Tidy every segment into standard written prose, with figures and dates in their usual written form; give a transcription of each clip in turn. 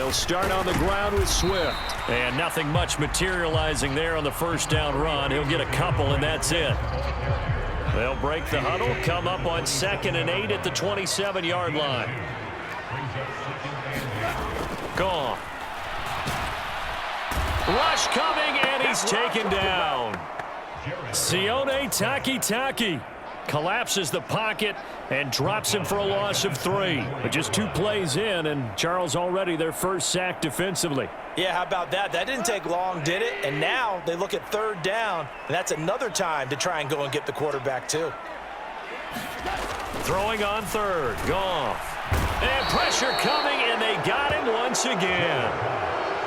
They'll start on the ground with Swift. And nothing much materializing there on the first down run. He'll get a couple, and that's it. They'll break the huddle, come up on 2nd and 8 at the 27-yard line. Gone. Rush coming, and he's taken down. Sione Takitaki collapses the pocket and drops him for a loss of 3. But just 2 plays in, and Charles already their first sack defensively. Yeah, how about that? That didn't take long, did it? And now they look at 3rd down, and that's another time to try and go and get the quarterback too. Throwing on 3rd. Goff. And pressure coming, and they got him once again.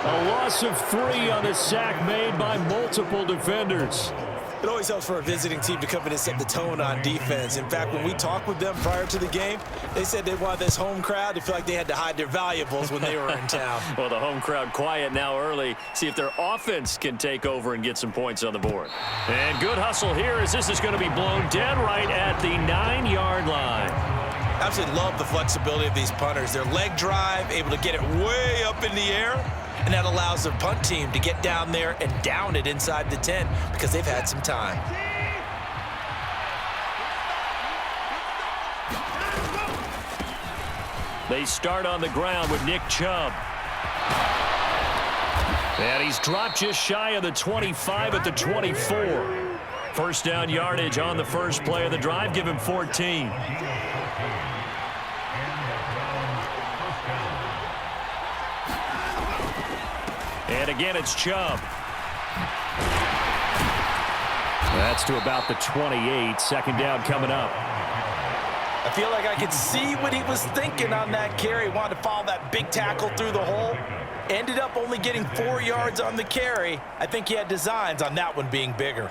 A loss of 3 on a sack made by multiple defenders. It always helps for a visiting team to come in and set the tone on defense. In fact, when we talked with them prior to the game, they said they wanted this home crowd to feel like they had to hide their valuables when they were in town. Well, the home crowd quiet now early. See if their offense can take over and get some points on the board. And good hustle here as this is going to be blown dead right at the 9-yard line. Absolutely love the flexibility of these punters. Their leg drive, able to get it way up in the air, and that allows the punt team to get down there and down it inside the 10 because they've had some time. They start on the ground with Nick Chubb. And he's dropped just shy of the 25 at the 24. First down yardage on the first play of the drive. Give him 14. And again, it's Chubb. That's to about the 28. Second down coming up. I feel like I could see what he was thinking on that carry. Wanted to follow that big tackle through the hole. Ended up only getting 4 yards on the carry. I think he had designs on that one being bigger.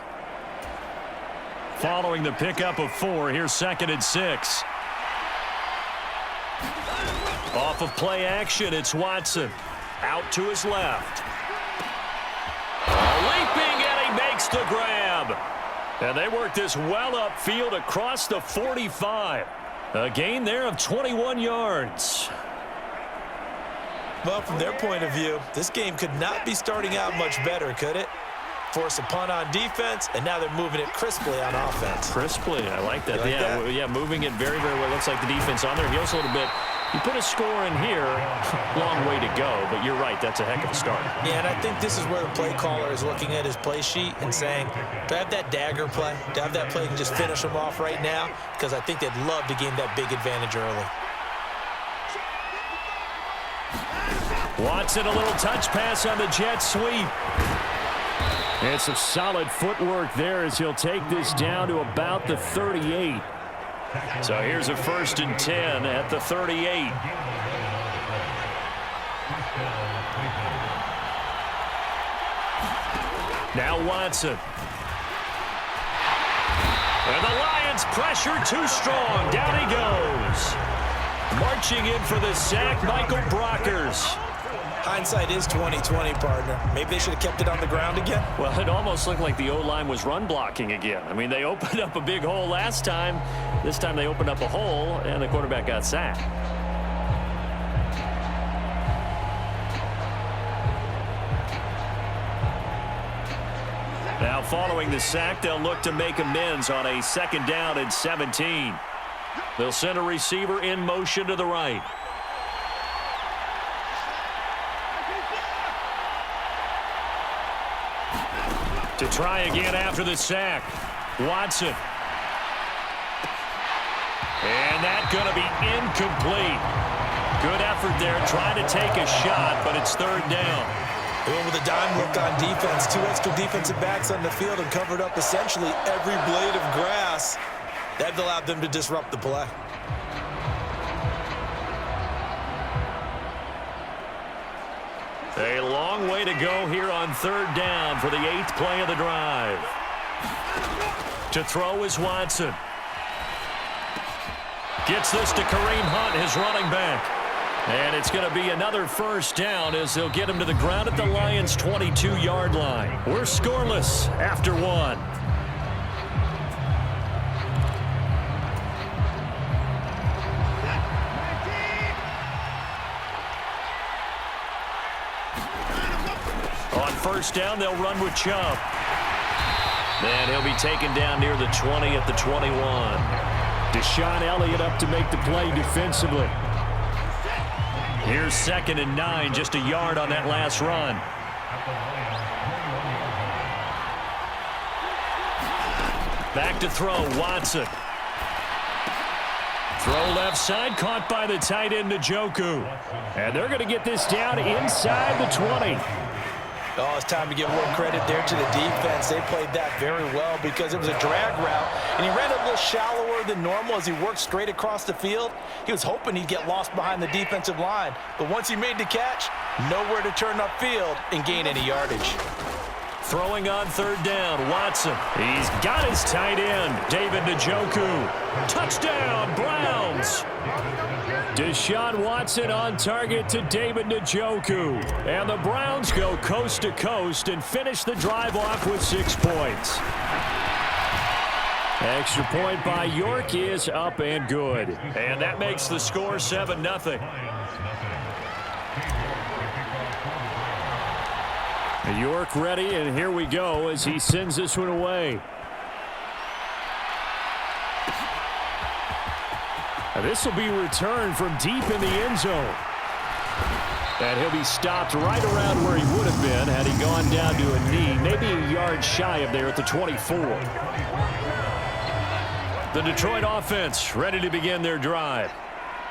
Following the pickup of 4, here's 2nd and 6. Off of play action, it's Watson. Out to his left. Leaping, and he makes the grab. And they work this well upfield across the 45. A gain there of 21 yards. Well, from their point of view, this game could not be starting out much better, could it? Force a punt on defense, and now they're moving it crisply on offense. Crisply, I like that. Like that? Yeah, moving it very, very well. Looks like the defense on their heels a little bit. You put a score in here, long way to go, but you're right, that's a heck of a start. Yeah, and I think this is where the play caller is looking at his play sheet and saying, do I have that dagger play? Do I have that play and just finish them off right now? Because I think they'd love to gain that big advantage early. Watson, a little touch pass on the jet sweep. And some solid footwork there as he'll take this down to about the 38. So here's a 1st and 10 at the 38. Now Watson. And the Lions pressure too strong. Down he goes. Marching in for the sack, Michael Brockers. Hindsight is 20/20, partner. Maybe they should have kept it on the ground again. Well, it almost looked like the O-line was run blocking again. I mean, they opened up a big hole last time. This time they opened up a hole, and the quarterback got sacked. Now, following the sack, they'll look to make amends on a 2nd down and 17. They'll send a receiver in motion to the right. To try again after the sack. Watson. And that's going to be incomplete. Good effort there trying to take a shot, but it's 3rd down. They went with a dime look on defense. 2 extra defensive backs on the field and covered up essentially every blade of grass. That allowed them to disrupt the play. A long way to go here on 3rd down for the 8th play of the drive. To throw is Watson. Gets this to Kareem Hunt, his running back. And it's going to be another 1st down as they'll get him to the ground at the Lions' 22-yard line. We're scoreless after 1. On first down, they'll run with Chubb. And he'll be taken down near the 20 at the 21. Deshaun Elliott up to make the play defensively. Here's 2nd and 9, just a yard on that last run. Back to throw, Watson. Throw left side, caught by the tight end, Njoku. And they're going to get this down inside the 20. Oh, it's time to give more credit there to the defense. They played that very well because it was a drag route, and he ran a little shallower than normal as he worked straight across the field. He was hoping he'd get lost behind the defensive line, but once he made the catch, nowhere to turn upfield and gain any yardage. Throwing on 3rd down, Watson. He's got his tight end, David Njoku. Touchdown, Browns. Deshaun Watson on target to David Njoku. And the Browns go coast to coast and finish the drive off with 6 points. Extra point by York is up and good. And that makes the score 7-0. York ready, and here we go as he sends this one away. This will be returned from deep in the end zone. And he'll be stopped right around where he would have been had he gone down to a knee, maybe a yard shy of there at the 24. The Detroit offense ready to begin their drive.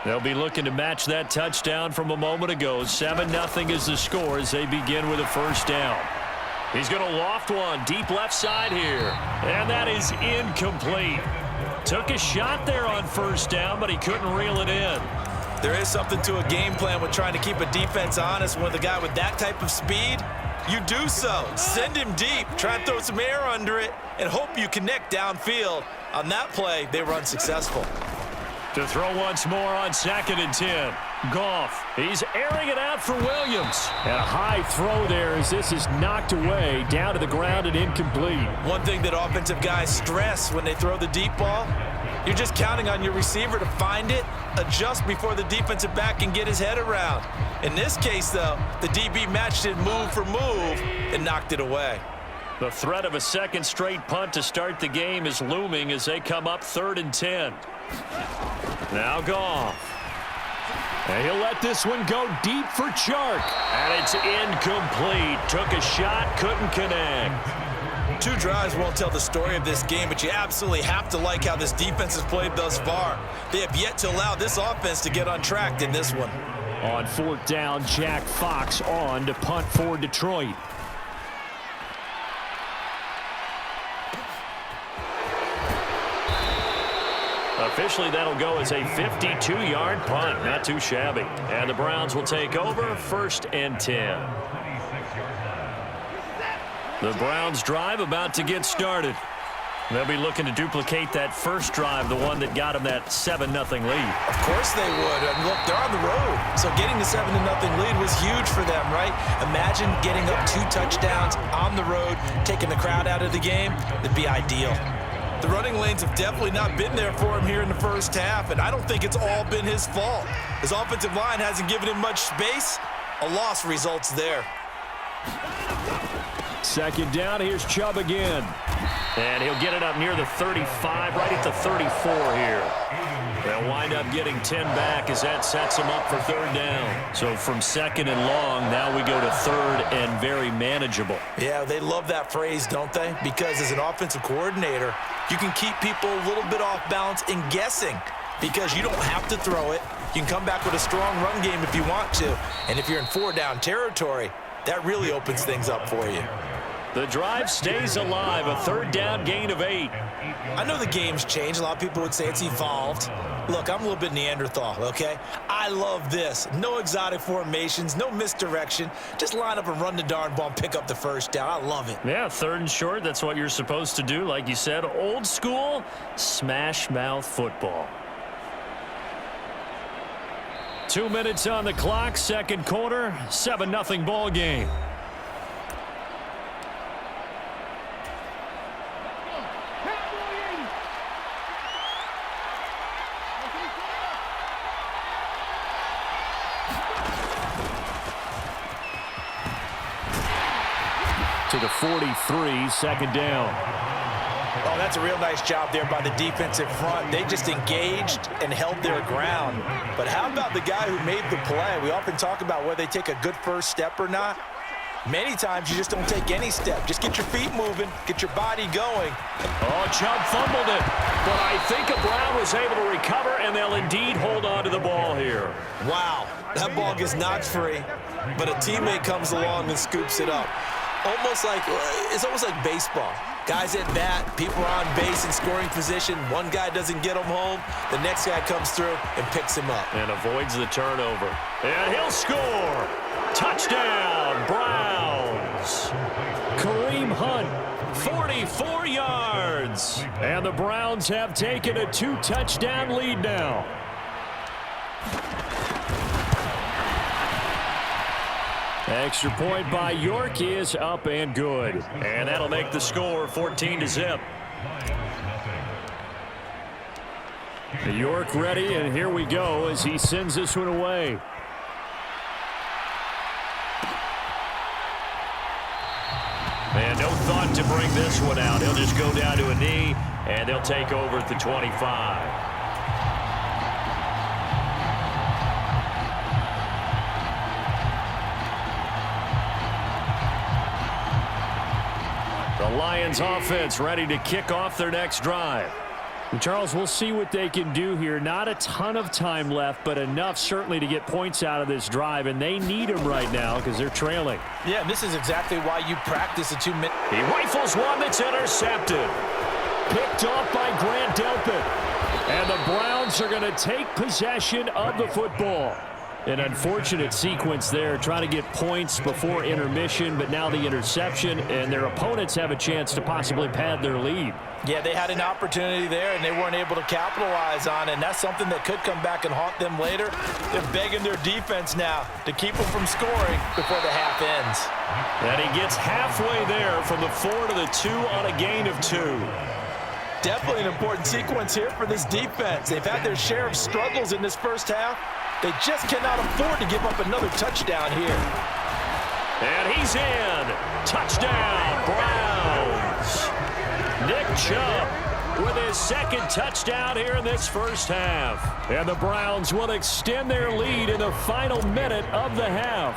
They'll be looking to match that touchdown from a moment ago. 7-0 is the score as they begin with a first down. He's going to loft one deep left side here. And that is incomplete. Took a shot there on first down, but he couldn't reel it in. There is something to a game plan with trying to keep a defense honest. With a guy with that type of speed, you do so. Send him deep. Try and throw some air under it and hope you connect downfield. On that play, they were unsuccessful. To throw once more on 2nd and 10. Goff. He's airing it out for Williams. And a high throw there as this is knocked away, down to the ground and incomplete. One thing that offensive guys stress when they throw the deep ball, you're just counting on your receiver to find it, adjust before the defensive back can get his head around. In this case, though, the DB matched it move for move and knocked it away. The threat of a second straight punt to start the game is looming as they come up 3rd and 10. Now Goff. And he'll let this one go deep for Chark. And it's incomplete. Took a shot, couldn't connect. 2 drives won't tell the story of this game, but you absolutely have to like how this defense has played thus far. They have yet to allow this offense to get on track in this one. On 4th down, Jack Fox on to punt for Detroit. Officially, that'll go as a 52-yard punt. Not too shabby. And the Browns will take over 1st and 10. The Browns drive about to get started. They'll be looking to duplicate that first drive, the one that got them that 7-0 lead. Of course they would. And look, they're on the road. So getting the 7-0 lead was huge for them, right? Imagine getting up 2 touchdowns on the road, taking the crowd out of the game. It'd be ideal. The running lanes have definitely not been there for him here in the first half, and I don't think it's all been his fault. His offensive line hasn't given him much space. A loss results there. 2nd down, here's Chubb again. And he'll get it up near the 35, right at the 34 here. They'll wind up getting 10 back as that sets them up for 3rd down. So from 2nd and long, now we go to 3rd and very manageable. Yeah, they love that phrase, don't they? Because as an offensive coordinator, you can keep people a little bit off balance and guessing because you don't have to throw it. You can come back with a strong run game if you want to. And if you're in 4-down territory, that really opens things up for you. The drive stays alive, a 3rd down gain of 8. I know the game's changed. A lot of people would say it's evolved. Look, I'm a little bit Neanderthal, okay? I love this. No exotic formations, no misdirection. Just line up and run the darn ball and pick up the first down. I love it. Yeah, 3rd and short, that's what you're supposed to do. Like you said, old school, smash mouth football. 2 minutes on the clock, 2nd quarter, 7-0 ball game. to the 43, second down. Oh, that's a real nice job there by the defensive front. They just engaged and held their ground. But how about the guy who made the play? We often talk about whether they take a good first step or not. Many times you just don't take any step. Just get your feet moving, get your body going. Oh, Chubb fumbled it. But I think Brown was able to recover, and they'll indeed hold on to the ball here. Wow, that ball gets knocked free, but a teammate comes along and scoops it up. It's almost like baseball. Guys at bat, people are on base in scoring position. One guy doesn't get him home. The next guy comes through and picks him up. And avoids the turnover. And he'll score. Touchdown, Browns. Kareem Hunt, 44 yards. And the Browns have taken a 2-touchdown lead now. Extra point by York is up and good. And that'll make the score 14-0. York ready, and here we go as he sends this one away. And no thought to bring this one out. He'll just go down to a knee, and they'll take over at the 25. The Lions offense ready to kick off their next drive. And Charles, we'll see what they can do here. Not a ton of time left, but enough certainly to get points out of this drive, and they need them right now because they're trailing. Yeah, this is exactly why you practice a 2-minute. He rifles one that's intercepted. Picked off by Grant Delpit. And the Browns are going to take possession of the football. An unfortunate sequence there, trying to get points before intermission, but now the interception, and their opponents have a chance to possibly pad their lead. Yeah, they had an opportunity there, and they weren't able to capitalize on it, and that's something that could come back and haunt them later. They're begging their defense now to keep them from scoring before the half ends. And he gets halfway there from the 4 to the 2 on a gain of 2. Definitely an important sequence here for this defense. They've had their share of struggles in this first half. They just cannot afford to give up another touchdown here. And he's in. Touchdown, Browns. Nick Chubb with his second touchdown here in this first half. And the Browns will extend their lead in the final minute of the half.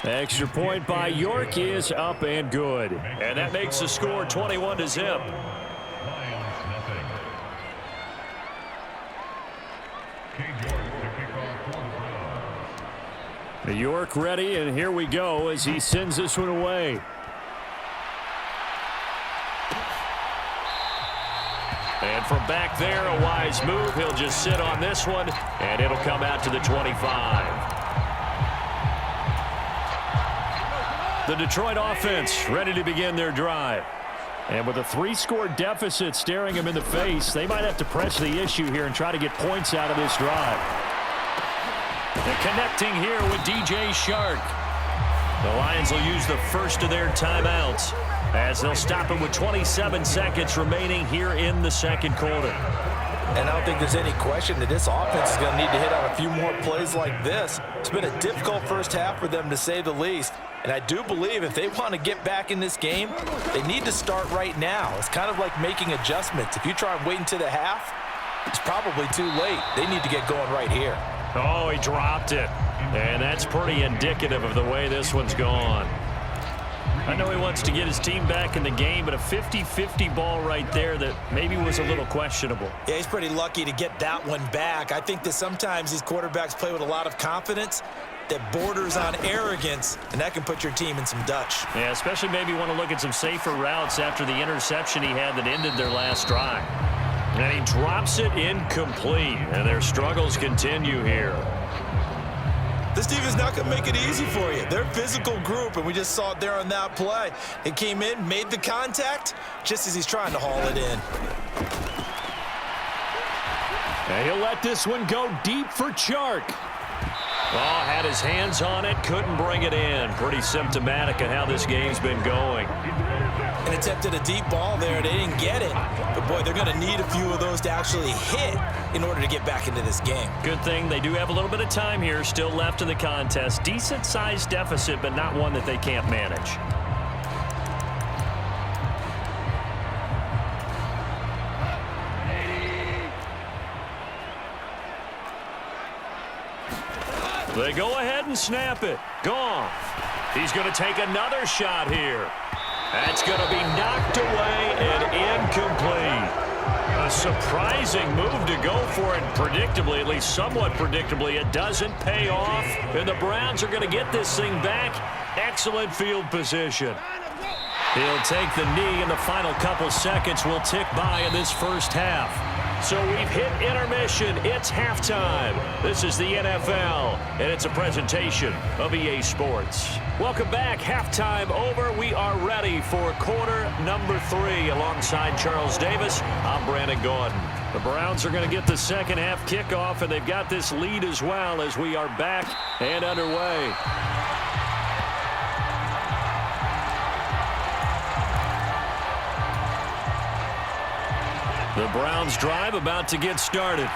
Extra point by York is up and good. And that makes the score 21-0. York ready, and here we go as he sends this one away. And from back there, a wise move. He'll just sit on this one, and it'll come out to the 25. The Detroit offense ready to begin their drive. And with a 3-score deficit staring them in the face, they might have to press the issue here and try to get points out of this drive. And connecting here with DJ Shark. The Lions will use the first of their timeouts as they'll stop it with 27 seconds remaining here in the second quarter. And I don't think there's any question that this offense is going to need to hit on a few more plays like this. It's been a difficult first half for them, to say the least. And I do believe if they want to get back in this game, they need to start right now. It's kind of like making adjustments. If you try and wait until the half, it's probably too late. They need to get going right here. Oh, he dropped it. And that's pretty indicative of the way this one's gone. I know he wants to get his team back in the game, but a 50-50 ball right there that maybe was a little questionable. Yeah, he's pretty lucky to get that one back. I think that sometimes these quarterbacks play with a lot of confidence that borders on arrogance, and that can put your team in some Dutch. Yeah, especially maybe want to look at some safer routes after the interception he had that ended their last drive. And he drops it incomplete, and their struggles continue here. This team is not going to make it easy for you. They're a physical group, and we just saw it there on that play. He came in, made the contact, just as he's trying to haul it in. And he'll let this one go deep for Chark. Oh, had his hands on it, couldn't bring it in. Pretty symptomatic of how this game's been going. And attempted a deep ball there. They didn't get it. But, boy, they're going to need a few of those to actually hit in order to get back into this game. Good thing they do have a little bit of time here still left in the contest. Decent-sized deficit, but not one that they can't manage. They go ahead and snap it. Goff. He's going to take another shot here. That's going to be knocked away and incomplete. A surprising move to go for it predictably, at least somewhat predictably. It doesn't pay off, and the Browns are going to get this thing back. Excellent field position. He'll take the knee, and the final couple seconds will tick by in this first half. So we've hit intermission. It's halftime. This is the NFL, and it's a presentation of EA Sports. Welcome back. Halftime over. We are ready for quarter number 3. Alongside Charles Davis, I'm Brandon Gordon. The Browns are going to get the second half kickoff, and they've got this lead as well as we are back and underway. The Browns drive about to get started.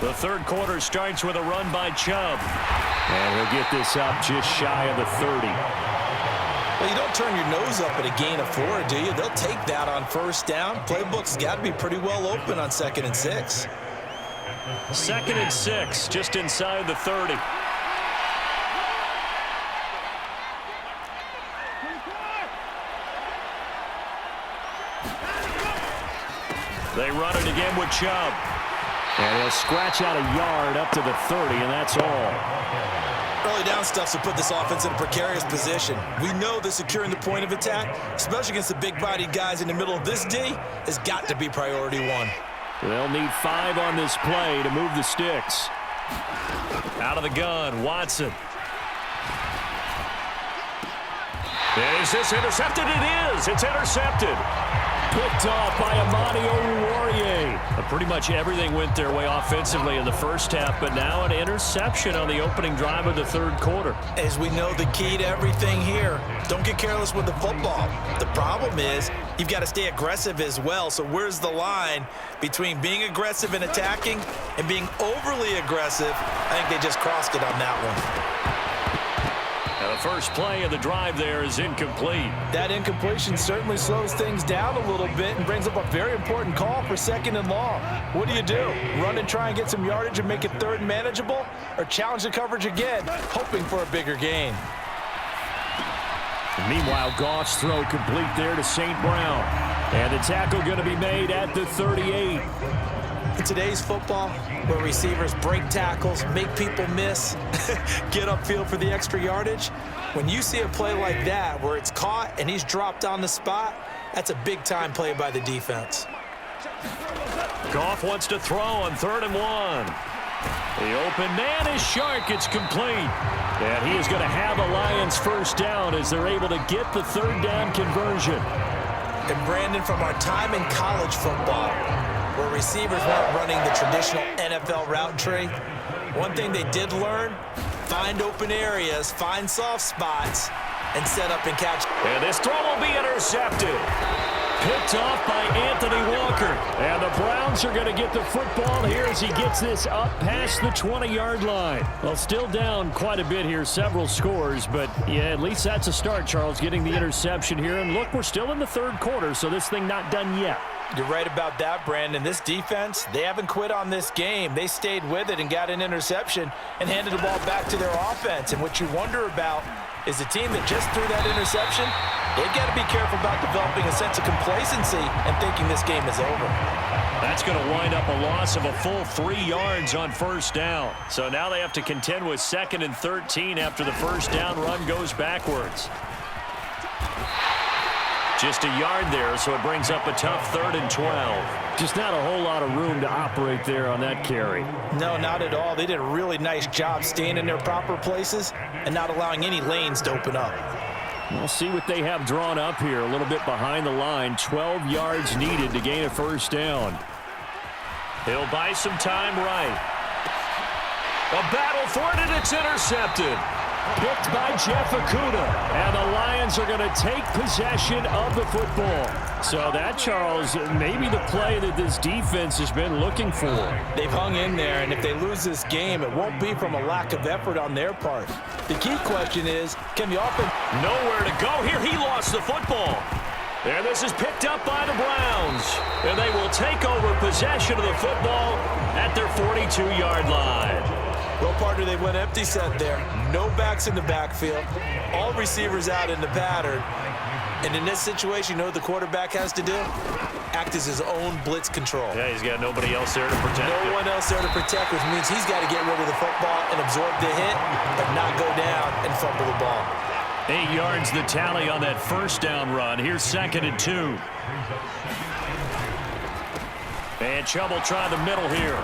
The third quarter starts with a run by Chubb. And he'll get this up just shy of the 30. Well, you don't turn your nose up at a gain of 4, do you? They'll take that on first down. Playbook's got to be pretty well open on 2nd and 6. 2nd and 6, just inside the 30. They run it again with Chubb. And he'll scratch out a yard up to the 30, and that's all. Early down stuff to put this offense in a precarious position. We know that securing the point of attack, especially against the big-bodied guys in the middle of this D, has got to be priority 1. They'll need 5 on this play to move the sticks. Out of the gun, Watson. Is this intercepted? It is. It's intercepted. Picked off by Amani Oruwariye. Pretty much everything went their way offensively in the first half, but now an interception on the opening drive of the third quarter. As we know, the key to everything here, don't get careless with the football. The problem is you've got to stay aggressive as well. So where's the line between being aggressive and attacking and being overly aggressive? I think they just crossed it on that one. The first play of the drive there is incomplete. That incompletion certainly slows things down a little bit and brings up a very important call for 2nd and long. What do? Run and try and get some yardage and make it 3rd and manageable? Or challenge the coverage again, hoping for a bigger gain? Meanwhile, Goff's throw complete there to St. Brown. And the tackle going to be made at the 38. In today's football, where receivers break tackles, make people miss, get upfield for the extra yardage, when you see a play like that where it's caught and he's dropped on the spot, that's a big-time play by the defense. Goff wants to throw on 3rd and 1. The open man is Shark. It's complete. And he is going to have a Lions first down as they're able to get the 3rd down conversion. And Brandon, from our time in college football, where receivers weren't running the traditional NFL route tree, one thing they did learn, find open areas, find soft spots, and set up and catch. And this throw will be intercepted. Picked off by Anthony Walker. And the Browns are going to get the football here as he gets this up past the 20-yard line. Well, still down quite a bit here, several scores, but yeah, at least that's a start, Charles, getting the interception here. And look, we're still in the third quarter, so this thing not done yet. You're right about that, Brandon. This defense, they haven't quit on this game. They stayed with it and got an interception and handed the ball back to their offense. And what you wonder about is the team that just threw that interception, they've got to be careful about developing a sense of complacency and thinking this game is over. That's going to wind up a loss of a full 3 yards on first down. So now they have to contend with 2nd and 13 after the first down run goes backwards. Just a yard there, so it brings up a tough 3rd and 12. Just not a whole lot of room to operate there on that carry. No, not at all. They did a really nice job staying in their proper places and not allowing any lanes to open up. We'll see what they have drawn up here. A little bit behind the line. 12 yards needed to gain a first down. He'll buy some time right. A battle for it, and it's intercepted. Picked by Jeff Okudah. And the Lions are going to take possession of the football. So that, Charles, maybe the play that this defense has been looking for. They've hung in there, and if they lose this game, it won't be from a lack of effort on their part. The key question is, can the offense... Nowhere to go here. He lost the football. And this is picked up by the Browns. And they will take over possession of the football at their 42-yard line. Well, partner, they went empty set there. No backs in the backfield. All receivers out in the pattern. And in this situation, you know what the quarterback has to do? Act as his own blitz control. Yeah, he's got nobody else there to protect No one else there to protect, which means he's got to get rid of the football and absorb the hit, but not go down and fumble the ball. 8 yards the tally on that first down run. Here's 2nd and 2. And Chubb will try the middle here.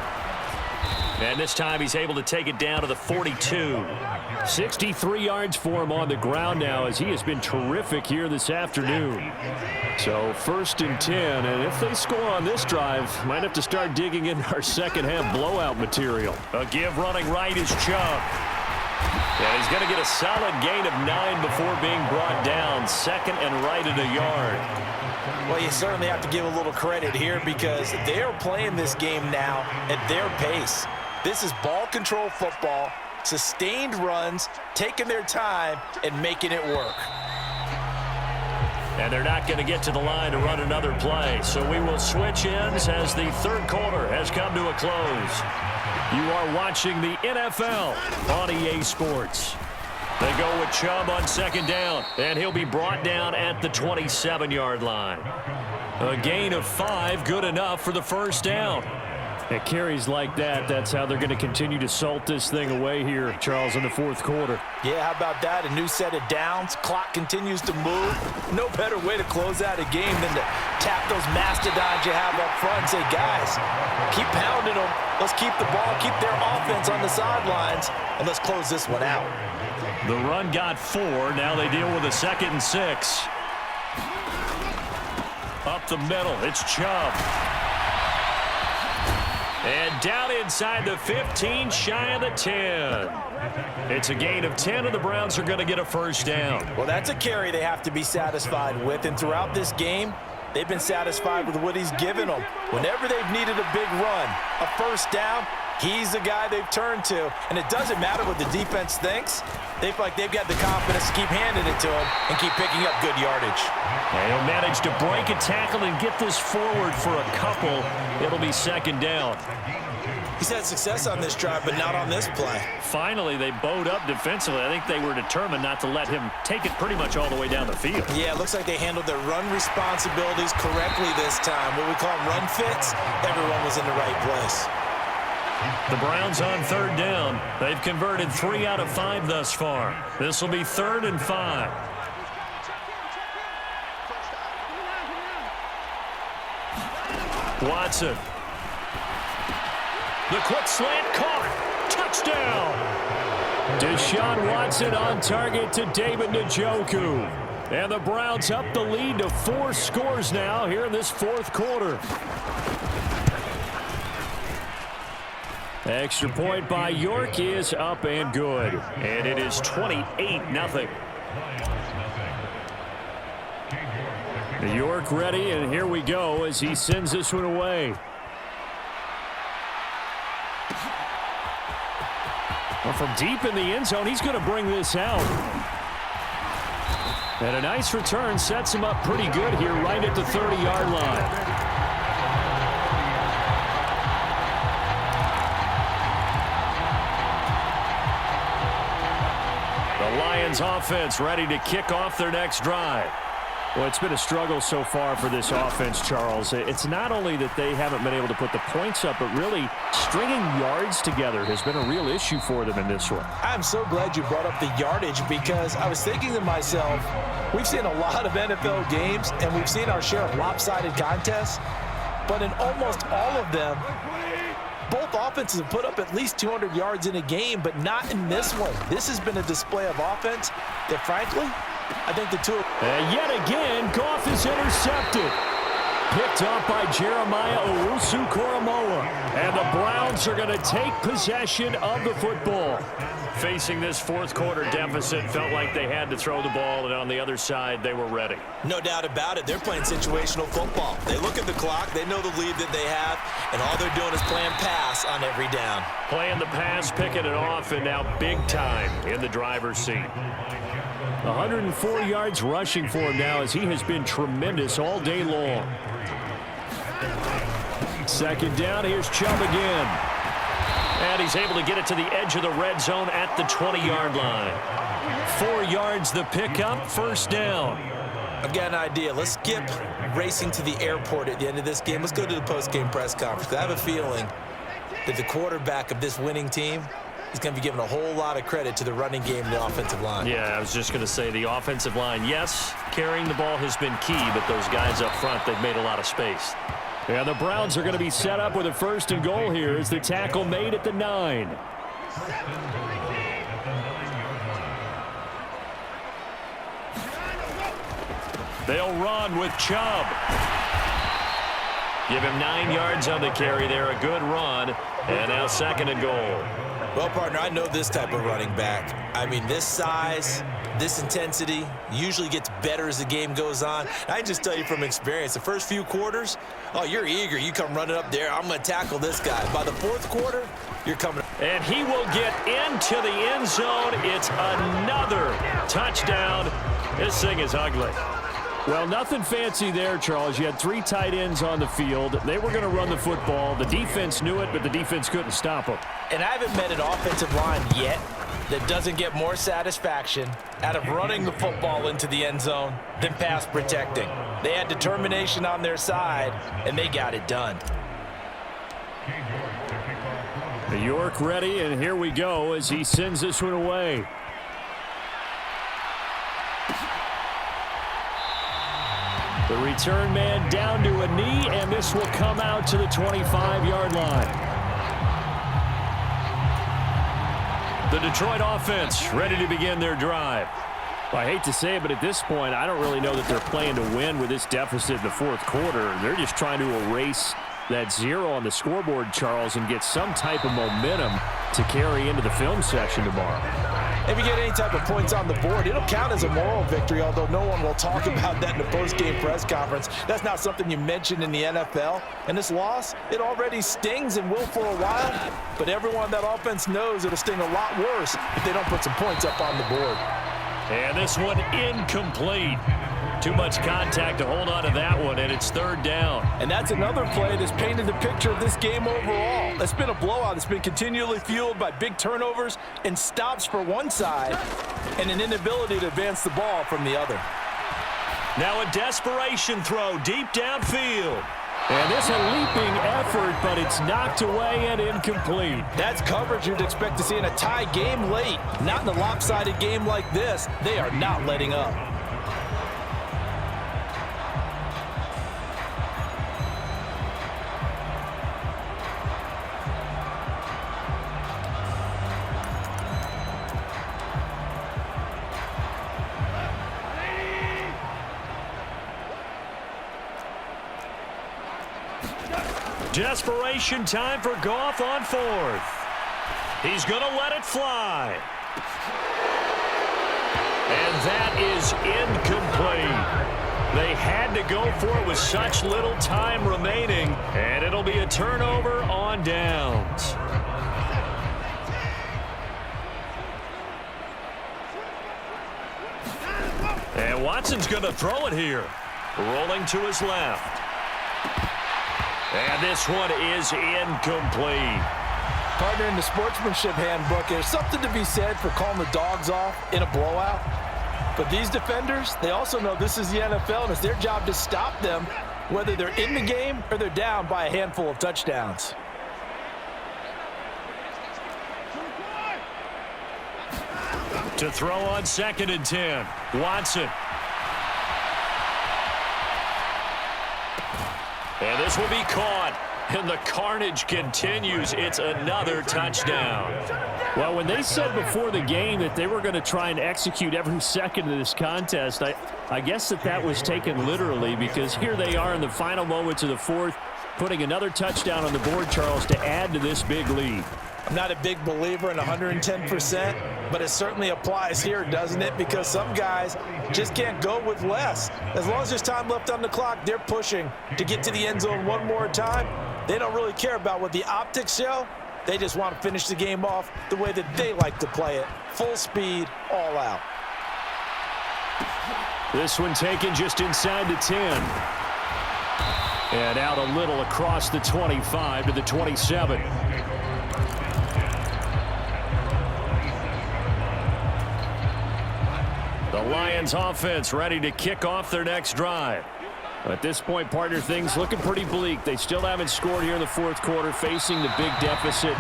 And this time he's able to take it down to the 42. 63 yards for him on the ground now, as he has been terrific here this afternoon. So 1st and 10, and if they score on this drive, might have to start digging in our second half blowout material. A give running right is Chubb. And he's going to get a solid gain of 9 before being brought down. 2nd and right at a yard. Well, you certainly have to give a little credit here because they are playing this game now at their pace. This is ball control football, sustained runs, taking their time, and making it work. And they're not going to get to the line to run another play. So we will switch ends as the third quarter has come to a close. You are watching the NFL on EA Sports. They go with Chubb on 2nd down, and he'll be brought down at the 27-yard line. A gain of 5, good enough for the first down. At carries like that, that's how they're going to continue to salt this thing away here, Charles, in the 4th quarter. Yeah, how about that? A new set of downs. Clock continues to move. No better way to close out a game than to tap those mastodons you have up front and say, guys, keep pounding them. Let's keep the ball, keep their offense on the sidelines, and let's close this one out. The run got 4. Now they deal with a 2nd and 6. Up the middle, it's Chubb. And down inside the 15, shy of the 10. It's a gain of 10, and the Browns are going to get a first down. Well, that's a carry they have to be satisfied with, and throughout this game, they've been satisfied with what he's given them. Whenever they've needed a big run, a first down, he's the guy they've turned to. And it doesn't matter what the defense thinks. They feel like they've got the confidence to keep handing it to him and keep picking up good yardage. And he'll manage to break a tackle and get this forward for a couple. It'll be 2nd down. He's had success on this drive, but not on this play. Finally, they bowed up defensively. I think they were determined not to let him take it pretty much all the way down the field. Yeah, it looks like they handled their run responsibilities correctly this time. What we call run fits, everyone was in the right place. The Browns on 3rd down. They've converted 3 out of 5 thus far. This will be 3rd and 5. Watson. The quick slant caught. Touchdown. Deshaun Watson on target to David Njoku. And the Browns up the lead to 4 scores now here in this 4th quarter. Extra point by York is up and good. And it is 28-0. York ready, and here we go as he sends this one away. Well, from deep in the end zone, he's going to bring this out. And a nice return sets him up pretty good here right at the 30-yard line. The Lions offense ready to kick off their next drive. Well, it's been a struggle so far for this offense, Charles. It's not only that they haven't been able to put the points up, but really stringing yards together has been a real issue for them in this one. I'm so glad you brought up the yardage because I was thinking to myself, we've seen a lot of NFL games and we've seen our share of lopsided contests, but in almost all of them, both offenses have put up at least 200 yards in a game, but not in this one. This has been a display of offense that, frankly, I think the two. And yet again, Goff is intercepted. Picked off by Jeremiah Owusu-Koramoah. And the Browns are going to take possession of the football. Facing this fourth quarter deficit, felt like they had to throw the ball, and on the other side, they were ready. No doubt about it. They're playing situational football. They look at the clock. They know the lead that they have, and all they're doing is playing pass on every down. Playing the pass, picking it off, and now big time in the driver's seat. 104 yards rushing for him now as he has been tremendous all day long. Second down, here's Chubb again. And he's able to get it to the edge of the red zone at the 20-yard line. 4 yards the pickup, first down. I've got an idea. Let's skip racing to the airport at the end of this game. Let's go to the post-game press conference. I have a feeling that the quarterback of this winning team is going to be given a whole lot of credit to the running game and the offensive line. Yeah, I was just going to say the offensive line, yes, carrying the ball has been key, but those guys up front, they've made a lot of space. Yeah, the Browns are going to be set up with a first and goal here as the tackle made at the 9. They'll run with Chubb. Give him 9 yards on the carry there, a good run, and now second and goal. Well, partner, I know this type of running back. I mean, this size, this intensity usually gets better as the game goes on. I can just tell you from experience, the first few quarters, oh, you're eager. You come running up there. I'm going to tackle this guy. By the fourth quarter, you're coming. And he will get into the end zone. It's another touchdown. This thing is ugly. Well, nothing fancy there, Charles. You had 3 tight ends on the field. They were going to run the football. The defense knew it, but the defense couldn't stop them. And I haven't met an offensive line yet that doesn't get more satisfaction out of running the football into the end zone than pass protecting. They had determination on their side, and they got it done. York ready, and here we go as he sends this one away. The return man down to a knee, and this will come out to the 25-yard line. The Detroit offense ready to begin their drive. Well, I hate to say it, but at this point, I don't really know that they're playing to win with this deficit in the fourth quarter. They're just trying to erase that 0 on the scoreboard, Charles, and get some type of momentum to carry into the film section tomorrow. If you get any type of points on the board, it'll count as a moral victory, although no one will talk about that in the post-game press conference. That's not something you mention in the NFL. And this loss, it already stings and will for a while, but everyone on that offense knows it'll sting a lot worse if they don't put some points up on the board. And this one incomplete. Too much contact to hold on to that one, and it's third down. And that's another play that's painted the picture of this game overall. It's been a blowout. It's been continually fueled by big turnovers and stops for one side and an inability to advance the ball from the other. Now a desperation throw deep downfield. And this a leaping effort, but it's knocked away and incomplete. That's coverage you'd expect to see in a tie game late. Not in a lopsided game like this. They are not letting up. Desperation time for Goff on fourth. He's going to let it fly. And that is incomplete. They had to go for it with such little time remaining, and it'll be a turnover on downs. And Watson's going to throw it here. Rolling to his left. And this one is incomplete. Partner, in the sportsmanship handbook, there's something to be said for calling the dogs off in a blowout. But these defenders, they also know this is the NFL, and it's their job to stop them, whether they're in the game or they're down by a handful of touchdowns. To throw on 2nd and 10, Watson. And this will be caught. And the carnage continues. It's another touchdown. Well, when they said before the game that they were going to try and execute every second of this contest, I guess that was taken literally, because here they are in the final moments of the fourth, putting another touchdown on the board, Charles, to add to this big lead. I'm not a big believer in 110%, but it certainly applies here, doesn't it? Because some guys just can't go with less. As long as there's time left on the clock, they're pushing to get to the end zone one more time. They don't really care about what the optics show. They just want to finish the game off the way that they like to play it. Full speed, all out. This one taken just inside the 10. And out a little across the 25 to the 27. The Lions offense ready to kick off their next drive. At this point, partner, things looking pretty bleak. They still haven't scored here in the fourth quarter, facing the big deficit.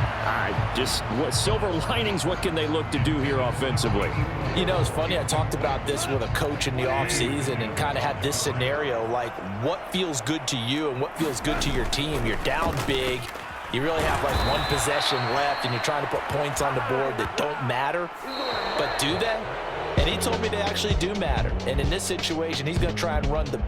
What silver linings, what can they look to do here offensively? You know, it's funny, I talked about this with a coach in the offseason and kind of had this scenario, like what feels good to you and what feels good to your team. You're down big. You really have like one possession left, and you're trying to put points on the board that don't matter. But do they? And he told me they actually do matter. And in this situation, he's going to try and run the